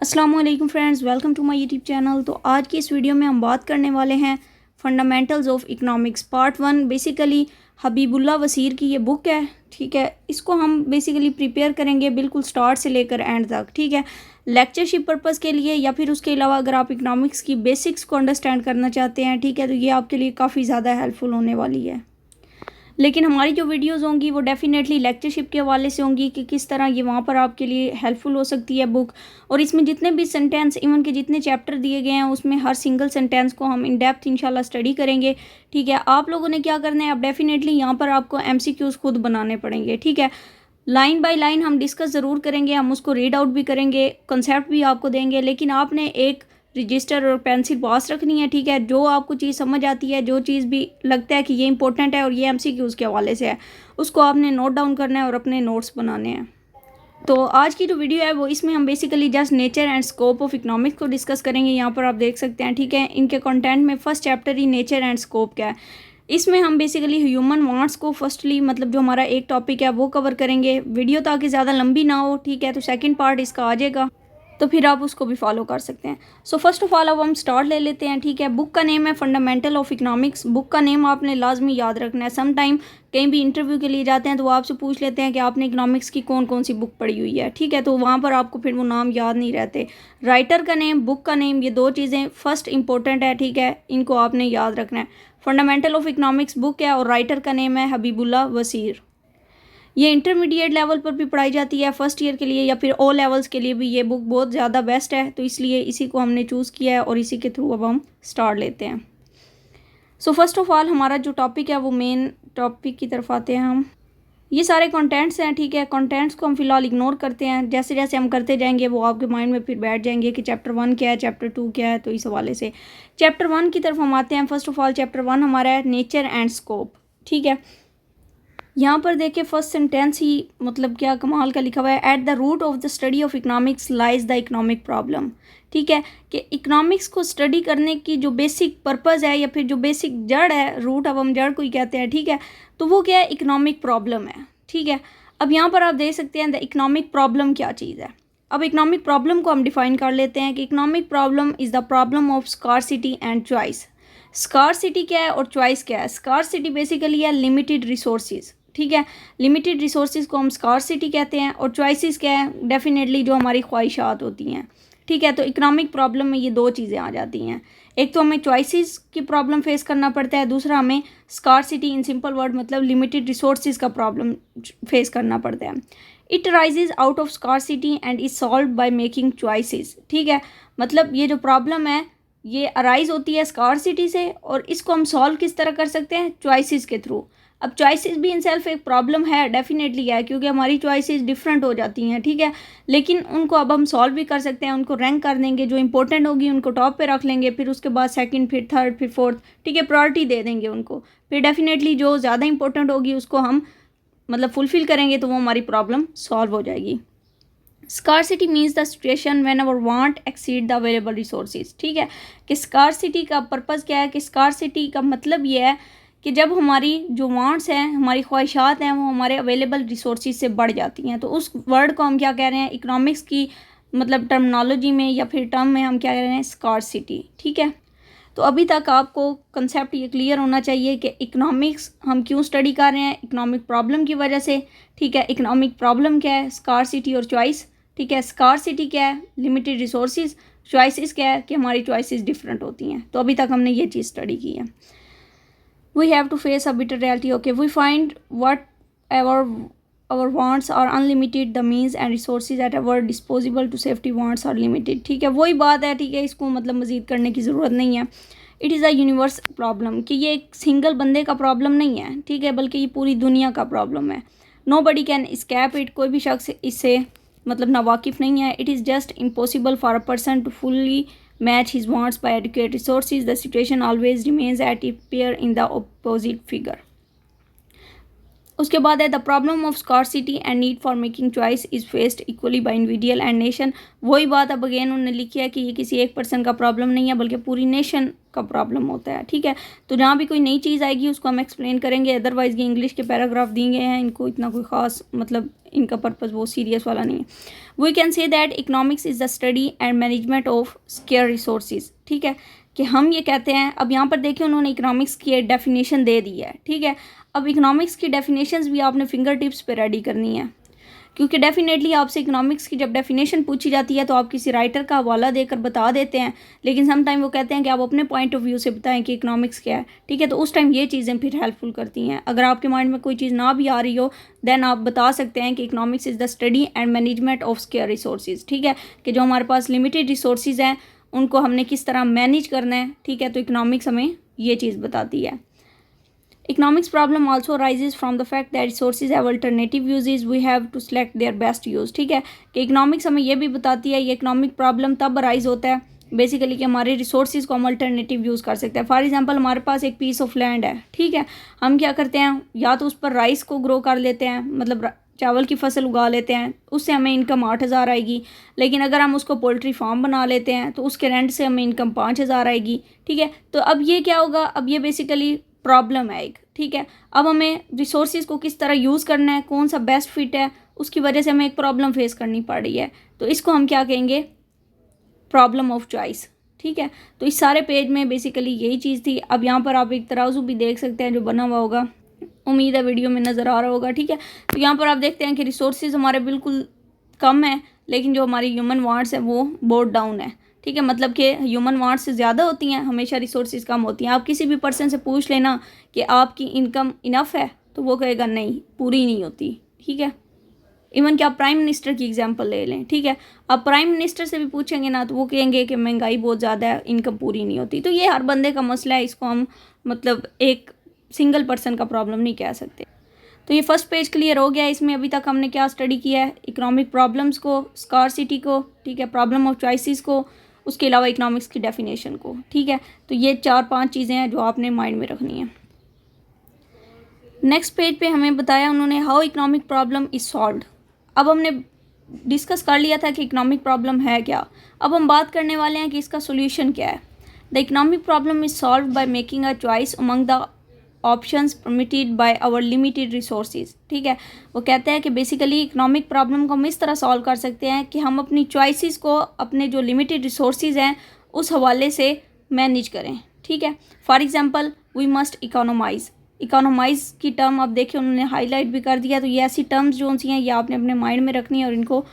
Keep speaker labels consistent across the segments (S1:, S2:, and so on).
S1: अस्सलाम वालेकुम friends, welcome to my YouTube channel. तो आज की इस वीडियो में हम बात करने वाले हैं fundamentals of economics part 1। Basically Habibullah Wasir की ये बुक है, ठीक है। इसको हम बेसिकली प्रिपेयर करेंगे बिल्कुल स्टार्ट से लेकर एंड तक, ठीक है, लेक्चरशिप पर्पज़ के लिए या फिर उसके अलावा अगर आप इकोनॉमिक्स की बेसिक्स को अंडरस्टैंड करना चाहते हैं, ठीक है, तो ये आपके लिए काफ़ी ज़्यादा हेल्पफुल होने वाली है। लेकिन हमारी जो वीडियोस होंगी वो डेफिनेटली लेक्चरशिप के हवाले से होंगी कि किस तरह ये वहाँ पर आपके लिए हेल्पफुल हो सकती है बुक। और इसमें जितने भी सेंटेंस इवन के जितने चैप्टर दिए गए हैं उसमें हर सिंगल सेंटेंस को हम इन डेप्थ इंशाल्लाह स्टडी करेंगे, ठीक है। आप लोगों ने क्या करना है, अब डेफिनेटली यहाँ पर आपको MCQs खुद बनाने पड़ेंगे, ठीक है। लाइन बाय लाइन हम डिस्कस ज़रूर करेंगे, हम उसको रीड आउट भी करेंगे, कंसेप्ट भी आपको देंगे, लेकिन आपने एक रजिस्टर और पेंसिल पास रखनी है, ठीक है। जो आपको चीज़ समझ आती है, जो चीज़ भी लगता है कि ये इंपॉर्टेंट है और ये MCQs के हवाले से है, उसको आपने नोट डाउन करना है और अपने नोट्स बनाने हैं। तो आज की जो वीडियो है वो इसमें हम basically just nature and scope of economics को डिस्कस करेंगे। यहाँ पर आप देख सकते हैं, ठीक है, इनके कंटेंट में first chapter he nature and scope का है। इसमें हम बेसिकली ह्यूमन वांट्स को फर्स्टली मतलब जो हमारा एक टॉपिक है वो कवर करेंगे। वीडियो ताकि ज़्यादा लंबी ना हो, ठीक है, तो सेकंड पार्ट इसका आ जाएगा, तो फिर आप उसको भी फॉलो कर सकते हैं। सो फर्स्ट ऑफ ऑल अब हम स्टार्ट ले लेते हैं, ठीक है। बुक का नेम है फंडामेंटल ऑफ इकोनॉमिक्स। बुक का नेम आपने लाजमी याद रखना है। सम टाइम कहीं भी इंटरव्यू के लिए जाते हैं तो वो आपसे पूछ लेते हैं कि आपने इकोनॉमिक्स की कौन कौन सी बुक पढ़ी हुई है, ठीक है, तो वहाँ पर आपको फिर वो नाम याद नहीं रहते। राइटर का नेम, बुक का नेम, ये दो चीज़ें फर्स्ट इंपॉर्टेंट है, ठीक है, इनको आपने याद रखना है। फंडामेंटल ऑफ इकोनॉमिक्स बुक है और राइटर का नेम है हबीबुल्लाह वसीर। ये इंटरमीडिएट लेवल पर भी पढ़ाई जाती है, फर्स्ट ईयर के लिए या फिर O लेवल्स के लिए भी ये बुक बहुत ज़्यादा बेस्ट है, तो इसलिए इसी को हमने चूज़ किया है और इसी के थ्रू अब हम स्टार्ट लेते हैं। सो फर्स्ट ऑफ ऑल हमारा जो टॉपिक है वो मेन टॉपिक की तरफ आते हैं हम। ये सारे कंटेंट्स हैं, ठीक है, कंटेंट्स को हम फिलहाल इग्नोर करते हैं। जैसे जैसे हम करते जाएंगे वो आपके माइंड में फिर बैठ जाएंगे कि चैप्टर 1 क्या है, चैप्टर 2 क्या है। तो इस हवाले से चैप्टर 1 की तरफ हम आते हैं। फर्स्ट ऑफ ऑल चैप्टर 1 हमारा है नेचर एंड स्कोप, ठीक है। यहाँ पर देखिए फर्स्ट सेंटेंस ही मतलब क्या कमाल का लिखा हुआ है, at the root of the study of economics lies the economic problem, ठीक है, कि इकोनॉमिक्स को स्टडी करने की जो बेसिक पर्पज़ है या फिर जो बेसिक जड़ है, रूट अब हम जड़ को ही कहते हैं, ठीक है, तो वो क्या है, इकोनॉमिक प्रॉब्लम है, ठीक है। अब यहाँ पर आप देख सकते हैं द इकोनॉमिक प्रॉब्लम क्या चीज़ है। अब इकोनॉमिक प्रॉब्लम को हम डिफाइन कर लेते हैं कि economic problem is the problem of scarcity and choice. Scarcity क्या है और चॉइस क्या है। स्कार्सिटी बेसिकली है लिमिटेड रिसोर्सेज, ठीक है, लिमिटेड रिसोर्सेज को हम स्कार्सिटी कहते हैं। और चॉइसेस क्या है, डेफिनेटली जो हमारी ख्वाहिशात होती हैं, ठीक है। तो इकोनॉमिक प्रॉब्लम में ये दो चीज़ें आ जाती हैं, एक तो हमें चॉइसेस की प्रॉब्लम फेस करना पड़ता है, दूसरा हमें स्कार्सिटी इन सिंपल वर्ड मतलब लिमिटेड रिसोर्सेज का प्रॉब्लम फेस करना पड़ता है। It rises out of scarcity and is solve by making choices, ठीक है, मतलब ये जो प्रॉब्लम है ये अराइज होती है स्कार्सिटी से और इसको हम सॉल्व किस तरह कर सकते हैं, चॉइसेस के थ्रू। अब चॉइसेस भी इन सेल्फ एक प्रॉब्लम है, डेफिनेटली है, क्योंकि हमारी चॉइसेस डिफरेंट हो जाती हैं, ठीक है, लेकिन उनको अब हम सॉल्व भी कर सकते हैं। उनको रैंक कर देंगे, जो इंपॉर्टेंट होगी उनको टॉप पे रख लेंगे, फिर उसके बाद सेकंड, फिर थर्ड, फिर फोर्थ, ठीक है, प्रायोरिटी दे देंगे उनको। फिर डेफिनेटली जो ज़्यादा इंपॉर्टेंट होगी उसको हम मतलब फुलफिल करेंगे तो वो हमारी प्रॉब्लम सॉल्व हो जाएगी। Scarcity means the situation when our want exceed the available resources, ठीक है, कि स्कार्सिटी का पर्पज़ क्या है, कि स्कार्सिटी का मतलब ये है कि जब हमारी जो वांट्स हैं, हमारी ख्वाहिशात हैं, वो हमारे अवेलेबल रिसोर्सेज से बढ़ जाती हैं, तो उस वर्ड को हम क्या कह रहे हैं इकोनॉमिक्स की मतलब टर्मिनोलॉजी में या फिर टर्म में हम क्या कह रहे हैं, स्कार्सिटी, ठीक है। तो अभी तक आपको कंसेप्ट ये क्लियर होना चाहिए कि इकोनॉमिक्स हम क्यों स्टडी कर रहे हैं, इकोनॉमिक प्रॉब्लम की वजह से, ठीक है। इकोनॉमिक प्रॉब्लम क्या है, स्कार्सिटी और चॉइस, ठीक है। स्कार्सिटी क्या है, लिमिटेड रिसोर्सेज, चॉइसेस क्या है कि हमारी चॉइसेस डिफरेंट होती हैं। तो अभी तक हमने ये चीज़ स्टडी की है। We have to face a bitter reality. Okay, we find whatever our wants are unlimited, the means and resources at our disposable to safety wants are limited, ठीक है, वही बात है, ठीक है, इसको मतलब मज़ीद करने की ज़रूरत नहीं है। It is a universal problem, कि ये एक सिंगल बंदे का प्रॉब्लम नहीं है, ठीक है, बल्कि ये पूरी दुनिया का प्रॉब्लम है। Nobody can escape it, कोई भी शख्स इससे मतलब नावाकिफ़ नहीं है। It is just impossible for a person to fully match his wants by adequate resources. The situation always remains at a pair in the opposite figure. उसके बाद है the problem of scarcity and need for making choice is faced equally by individual and nation. वही बात अब again उन्होंने लिखी है कि ये किसी एक पर्सन का प्रॉब्लम नहीं है बल्कि पूरी नेशन का प्रॉब्लम होता है, ठीक है। तो जहाँ भी कोई नई चीज़ आएगी उसको हम एक्सप्लेन करेंगे, अदरवाइज़ ये इंग्लिश के पैराग्राफ दिए गए हैं, इनको इतना कोई ख़ास मतलब इनका पर्पज़ वो सीरियस वाला नहीं है। We can say that economics is the study and management of scarce resources, ठीक है, कि हम ये कहते हैं। अब यहाँ पर देखिए उन्होंने इकनॉमिक्स की डेफिनेशन दे दी है, ठीक है। अब इकनॉमिक्स की डेफिनेशंस भी आपने फिंगर टिप्स पे रेडी करनी है, क्योंकि डेफिनेटली आपसे इकनॉमिक्स की जब डेफिनेशन पूछी जाती है तो आप किसी राइटर का हवाला देकर बता देते हैं, लेकिन सम टाइम वो कहते हैं कि आप अपने पॉइंट ऑफ व्यू से बताएं कि इकनॉमिक्स क्या है, ठीक है। तो उस टाइम ये चीज़ें फिर हेल्पफुल करती हैं। अगर आपके माइंड में कोई चीज़ ना भी आ रही हो देन आप बता सकते हैं कि economics is the study and management of scarce resources, ठीक है, कि जो हमारे पास लिमिटेड रिसोर्सेज हैं उनको हमने किस तरह मैनेज करना है, ठीक है। तो इकनॉमिक्स हमें ये चीज़ बताती है। Economics problem also arises from the fact that resources have alternative uses. We have to select their best use, ठीक है, कि इकनॉमिक्स हमें ये भी बताती है, ये इकनॉमिक प्रॉब्लम तब अराइज होता है बेसिकली कि हमारे रिसोर्सेज को हम अल्टरनेटिव यूज़ कर सकते हैं। फॉर एग्जांपल हमारे पास एक पीस ऑफ लैंड है, ठीक है, हम क्या करते हैं या तो उस पर राइस को ग्रो कर लेते हैं, मतलब चावल की फसल उगा लेते हैं, उससे हमें इनकम 8,000 आएगी। लेकिन अगर हम उसको पोल्ट्री फार्म बना लेते हैं तो उसके रेंट से हमें इनकम 5,000 आएगी, ठीक है। तो अब ये क्या होगा, अब ये बेसिकली प्रॉब्लम है एक, ठीक है। अब हमें रिसोर्सेज को किस तरह यूज़ करना है, कौन सा बेस्ट फिट है, उसकी वजह से हमें एक प्रॉब्लम फेस करनी पड़ रही है। तो इसको हम क्या कहेंगे, प्रॉब्लम ऑफ चॉइस, ठीक है। तो इस सारे पेज में बेसिकली यही चीज़ थी। अब यहाँ पर आप एक तराजू भी देख सकते हैं जो बना हुआ होगा, उम्मीद है वीडियो में नज़र आ रहा होगा, ठीक है। तो यहाँ पर आप देखते हैं कि रिसोर्सेज हमारे बिल्कुल कम है, लेकिन जो हमारी ह्यूमन वांट्स है वो बहुत डाउन है, ठीक है। मतलब कि ह्यूमन वांट्स से ज़्यादा होती हैं, हमेशा रिसोर्सेज कम होती हैं। आप किसी भी पर्सन से पूछ लेना कि आपकी इनकम इनफ है तो वो कहेगा नहीं, पूरी नहीं होती, ठीक है। इवन कि आप प्राइम मिनिस्टर की एग्जांपल ले लें, ठीक है, आप प्राइम मिनिस्टर से भी पूछेंगे ना तो वो कहेंगे कि महंगाई बहुत ज़्यादा है, इनकम पूरी नहीं होती। तो ये हर बंदे का मसला है, इसको हम मतलब एक सिंगल पर्सन का प्रॉब्लम नहीं कह सकते। तो ये फर्स्ट पेज क्लियर हो गया। इसमें अभी तक हमने क्या स्टडी किया है, इकोनॉमिक प्रॉब्लम्स को, स्कार्सिटी को, ठीक है, प्रॉब्लम ऑफ चॉइसेस को, उसके अलावा इकोनॉमिक्स की डेफिनेशन को, ठीक है। तो ये 4-5 चीज़ें हैं जो आपने माइंड में रखनी है। नेक्स्ट पेज पे हमें बताया उन्होंने how economic problem is solved. अब हमने डिस्कस कर लिया था कि इकोनॉमिक प्रॉब्लम है क्या, अब हम बात करने वाले हैं कि इसका सोल्यूशन क्या है। The economic problem is solved by making a choice among the options permitted by our limited resources, ठीक है। वो कहते हैं कि बेसिकली इकोनॉमिक प्रॉब्लम को हम इस तरह सॉल्व कर सकते हैं कि हम अपनी चॉइसेस को अपने जो लिमिटेड रिसोर्सेज हैं उस हवाले से मैनेज करें, ठीक है। फॉर एग्जांपल वी मस्ट इकोनोमाइज़, इकोनोमाइज़ की टर्म अब देखिए उन्होंने हाईलाइट भी कर दिया। तो ये ऐसी टर्म्स जो सी हैं ये आपने अपने माइंड में रखनी है और इनको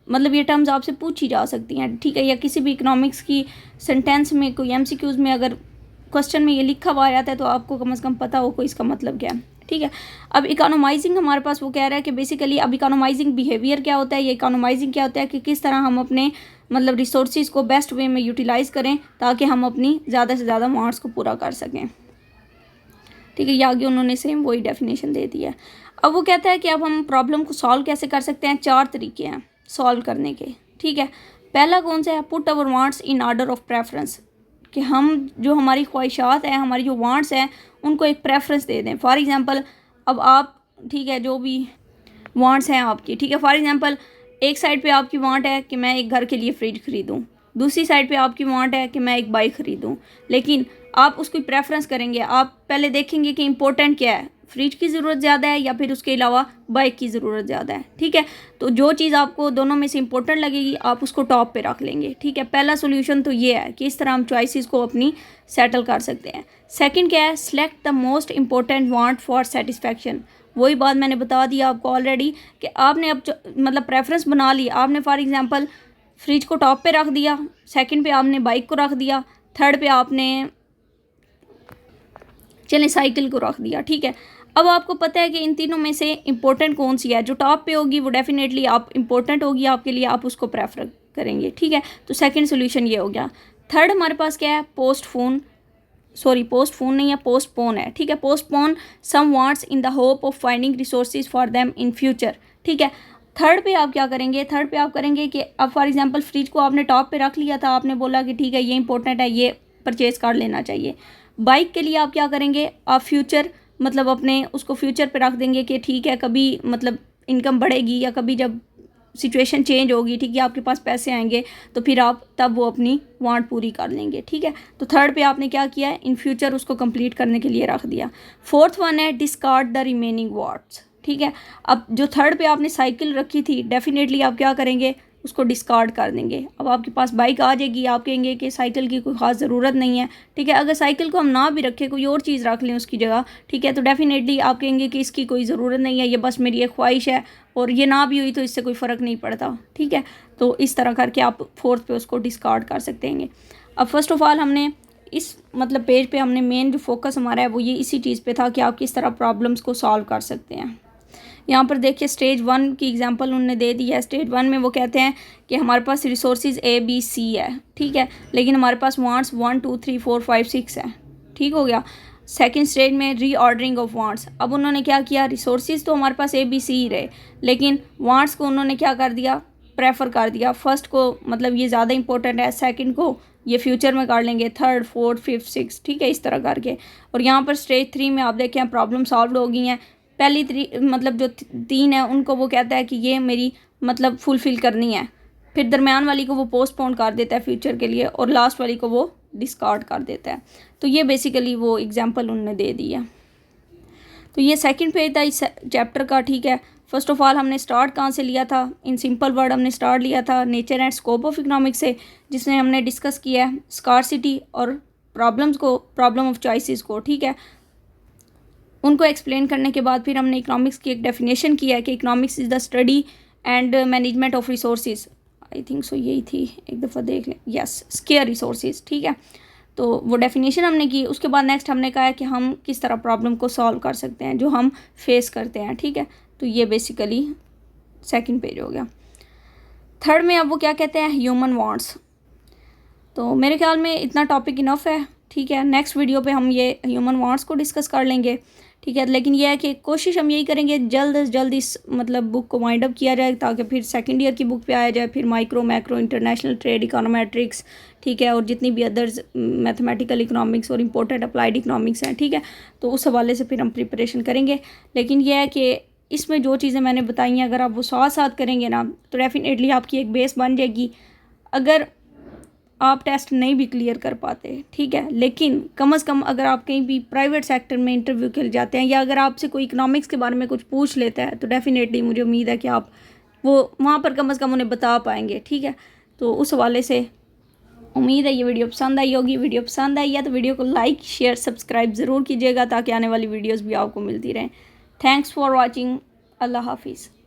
S1: मतलब ये टर्म्स आपसे पूछी जा सकती हैं, ठीक है, या किसी भी इकोनॉमिक्स की सेंटेंस में कोई MCQs में अगर क्वेश्चन में ये लिखा हुआ आ जाता है तो आपको कम से कम पता हो कोई इसका मतलब क्या है, ठीक है। अब इकोनोमाइजिंग हमारे पास वो कह रहा है कि बेसिकली अब इकोनोमाइजिंग बिहेवियर क्या होता है, ये इकोनोमाइजिंग क्या होता है कि किस तरह हम अपने मतलब रिसोर्सेज को बेस्ट वे में यूटिलाइज़ करें ताकि हम अपनी ज़्यादा से ज़्यादा वांट्स को पूरा कर सकें, ठीक है। ये आगे उन्होंने सेम वही डेफिनेशन दे दी है। अब वो कहता है कि अब हम प्रॉब्लम को सॉल्व कैसे कर सकते हैं। 4 तरीके हैं सॉल्व करने के, ठीक है। पहला कौन सा है, put our wants in order of preference, कि हम जो हमारी ख्वाहिशात हैं, हमारी जो वांट्स हैं उनको एक प्रेफरेंस दे दें। फॉर एग्जांपल अब आप, ठीक है, जो भी वांट्स हैं आपकी, ठीक है, फॉर एग्जांपल एक साइड पे आपकी वांट है कि मैं एक घर के लिए फ्रिज खरीदूं, दूसरी साइड पे आपकी वांट है कि मैं एक बाइक खरीदूं, लेकिन आप उसकी प्रेफरेंस करेंगे। आप पहले देखेंगे कि इम्पोर्टेंट क्या है, फ्रिज की ज़रूरत ज़्यादा है या फिर उसके अलावा बाइक की ज़रूरत ज़्यादा है, ठीक है। तो जो चीज़ आपको दोनों में से इम्पोर्टेंट लगेगी आप उसको टॉप पे रख लेंगे, ठीक है। पहला सोल्यूशन तो ये है कि इस तरह हम चॉइसेस को अपनी सेटल कर सकते हैं। सेकंड क्या है, select the most important want for satisfaction. वही बात मैंने बता दी आपको ऑलरेडी कि आपने अब मतलब प्रेफरेंस बना ली। आपने फॉर एग्जांपल फ्रिज को टॉप पे रख दिया, सेकंड पे आपने बाइक को रख दिया, थर्ड पे आपने चलें साइकिल को रख दिया, ठीक है। अब आपको पता है कि इन तीनों में से इम्पोर्टेंट कौन सी है, जो टॉप पे होगी वो डेफिनेटली आप इम्पोर्टेंट होगी आपके लिए, आप उसको प्रेफर करेंगे, ठीक है। तो सेकंड सोल्यूशन ये हो गया। थर्ड हमारे पास क्या है, पोस्टपोन नहीं है, पोस्टपोन है, ठीक है। Postpone some wants in the hope of finding resources for them in future, ठीक है। थर्ड पे आप क्या करेंगे, थर्ड पे आप करेंगे कि अब फॉर एग्जांपल फ्रिज को आपने टॉप पे रख लिया था, आपने बोला कि ठीक है ये इंपॉर्टेंट है, ये परचेज कर लेना चाहिए। बाइक के लिए आप क्या करेंगे, आप फ्यूचर मतलब अपने उसको फ्यूचर पे रख देंगे कि ठीक है कभी मतलब इनकम बढ़ेगी या कभी जब सिचुएशन चेंज होगी, ठीक है, आपके पास पैसे आएंगे तो फिर आप तब वो अपनी वांट पूरी कर लेंगे, ठीक है। तो थर्ड पे आपने क्या किया है, इन फ्यूचर उसको कंप्लीट करने के लिए रख दिया। फोर्थ वन है डिस्कार्ड द रिमेनिंग वांट्स, ठीक है। अब जो थर्ड पे आपने साइकिल रखी थी, डेफिनेटली आप क्या करेंगे, उसको डिस्कार्ड कर देंगे। अब आपके पास बाइक आ जाएगी, आप कहेंगे कि साइकिल की कोई ख़ास ज़रूरत नहीं है, ठीक है। अगर साइकिल को हम ना भी रखें, कोई और चीज़ रख लें उसकी जगह, ठीक है, तो डेफिनेटली आप कहेंगे कि इसकी कोई ज़रूरत नहीं है, ये बस मेरी एक ख्वाहिश है, और ये ना भी हुई तो इससे कोई फ़र्क नहीं पड़ता, ठीक है। तो इस तरह करके आप फोर्थ पे उसको डिस्कार्ड कर सकते हैं। अब फर्स्ट ऑफ ऑल हमने इस मतलब पेज पे हमने मेन जो फोकस हमारा है वो ये इसी चीज़ पे था कि आप किस तरह प्रॉब्लम्स को सॉल्व कर सकते हैं। यहाँ पर देखिए स्टेज 1 की एग्जांपल उन्होंने दे दी है। स्टेज 1 में वो कहते हैं कि हमारे पास रिसोर्सेज ABC है, ठीक है, लेकिन हमारे पास वांट्स 1 2 3 4 5 6 है, ठीक हो गया। सेकंड स्टेज में रीऑर्डरिंग ऑफ वांट्स। अब उन्होंने क्या किया, रिसोर्सेज तो हमारे पास ABC ही रहे, लेकिन वांट्स को उन्होंने क्या कर दिया, प्रेफर कर दिया। फर्स्ट को मतलब ये ज़्यादा इंपॉर्टेंट है, सेकंड को ये फ्यूचर में कर लेंगे, थर्ड फोर्थ फिफ्थ सिक्स, ठीक है, इस तरह करके। और यहाँ पर स्टेज 3 में आप देखें प्रॉब्लम सॉल्व हो गई हैं। पहली मतलब जो 3 है उनको वो कहता है कि ये मेरी मतलब फुलफ़िल करनी है, फिर दरमियान वाली को वो पोस्टपोन कर देता है फ्यूचर के लिए, और लास्ट वाली को वो डिस्कार्ड कर देता है। तो ये बेसिकली वो एग्जांपल उन्होंने दे दी है। तो ये सेकंड पेज था इस चैप्टर का, ठीक है। फर्स्ट ऑफ ऑल हमने स्टार्ट कहाँ से लिया था, इन सिंपल वर्ड हमने स्टार्ट लिया था nature and scope of economics से, जिसमें हमने डिस्कस किया है स्कार्सिटी और प्रॉब्लम्स को, प्रॉब्लम ऑफ चॉइसेस को, ठीक है। उनको एक्सप्लेन करने के बाद फिर हमने इकोनॉमिक्स की एक डेफिनेशन किया है कि economics is the study and management of resources, I think so यही थी, एक दफ़ा देख लें, यस, स्केयर रिसोर्सेज, ठीक है। तो वो डेफिनेशन हमने की। उसके बाद नेक्स्ट हमने कहा है कि हम किस तरह प्रॉब्लम को सॉल्व कर सकते हैं जो हम फेस करते हैं, ठीक है। तो ये बेसिकली सेकंड पेज हो गया। थर्ड में अब वो क्या कहते हैं, ह्यूमन वांट्स। तो मेरे ख्याल में इतना टॉपिक इनफ है, ठीक है। नेक्स्ट वीडियो पे हम ये ह्यूमन वांट्स को डिस्कस कर लेंगे, ठीक है। लेकिन यह है कि कोशिश हम यही करेंगे जल्द से जल्द इस मतलब बुक को वाइंड अप किया जाए, ताकि फिर सेकंड ईयर की बुक पे आया जाए, फिर micro macro international trade econometrics, ठीक है, और जितनी भी अदर्स मैथमेटिकल इकोनॉमिक्स और इम्पोर्टेंट अप्लाइड इकोनॉमिक्स हैं, ठीक है। तो उस हवाले से फिर हम प्रिपरेशन करेंगे। लेकिन यह है कि इसमें जो चीज़ें मैंने बताई हैं अगर आप वो साथ साथ करेंगे ना तो डेफिनेटली आपकी एक बेस बन जाएगी। अगर आप टेस्ट नहीं भी क्लियर कर पाते, ठीक है, लेकिन कम से कम अगर आप कहीं भी प्राइवेट सेक्टर में इंटरव्यू के लिए जाते हैं या अगर आपसे कोई इकोनॉमिक्स के बारे में कुछ पूछ लेता है तो डेफिनेटली मुझे उम्मीद है कि आप वो वहाँ पर कम से कम उन्हें बता पाएंगे, ठीक है। तो उस हवाले से उम्मीद है ये वीडियो पसंद आई होगी। वीडियो पसंद आई है तो वीडियो को लाइक शेयर सब्सक्राइब ज़रूर कीजिएगा ताकि आने वाली वीडियोज़ भी आपको मिलती रहें। Thanks for watching. अल्लाह हाफिज़।